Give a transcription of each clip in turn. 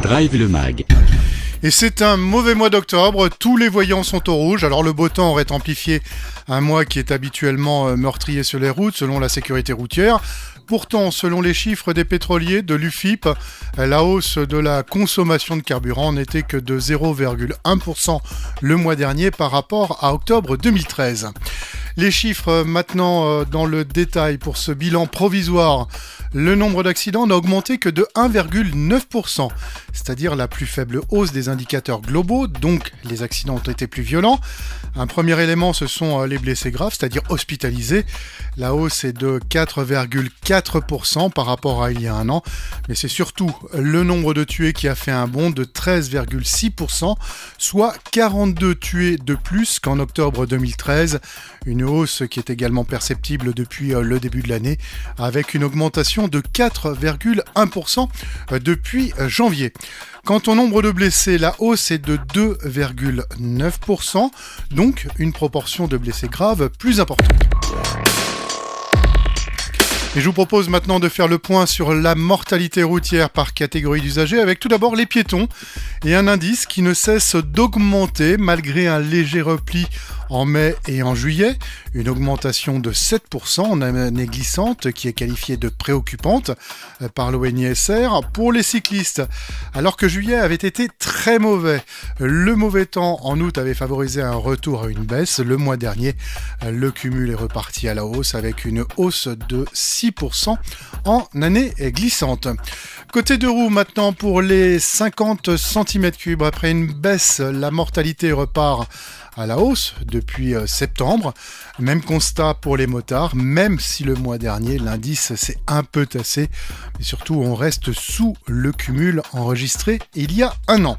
Drive le Mag. Et c'est un mauvais mois d'octobre, tous les voyants sont au rouge. Alors le beau temps aurait amplifié un mois qui est habituellement meurtrier sur les routes selon la sécurité routière. Pourtant, selon les chiffres des pétroliers de l'UFIP, la hausse de la consommation de carburant n'était que de 0,1% le mois dernier par rapport à octobre 2013. Les chiffres maintenant dans le détail pour ce bilan provisoire. Le nombre d'accidents n'a augmenté que de 1,9%, c'est-à-dire la plus faible hausse des indicateurs globaux, donc les accidents ont été plus violents. Un premier élément, ce sont les blessés graves, c'est-à-dire hospitalisés. La hausse est de 4,4% par rapport à il y a un an, mais c'est surtout le nombre de tués qui a fait un bond de 13,6%, soit 42 tués de plus qu'en octobre 2013. Une hausse qui est également perceptible depuis le début de l'année, avec une augmentation de 4,1% depuis janvier. Quant au nombre de blessés, la hausse est de 2,9%, donc une proportion de blessés graves plus importante. Et je vous propose maintenant de faire le point sur la mortalité routière par catégorie d'usagers, avec tout d'abord les piétons et un indice qui ne cesse d'augmenter malgré un léger repli en mai et en juillet, une augmentation de 7% en année glissante qui est qualifiée de préoccupante par l'ONISR pour les cyclistes. Alors que juillet avait été très mauvais, le mauvais temps en août avait favorisé un retour à une baisse. Le mois dernier, le cumul est reparti à la hausse avec une hausse de 6% en année glissante. Côté deux roues maintenant pour les 50 cm3. Après une baisse, la mortalité repart à la hausse depuis septembre. Même constat pour les motards, même si le mois dernier l'indice s'est un peu tassé, mais surtout on reste sous le cumul enregistré il y a un an.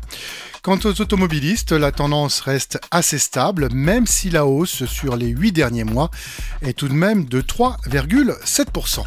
Quant aux automobilistes, la tendance reste assez stable, même si la hausse sur les 8 derniers mois est tout de même de 3,7%.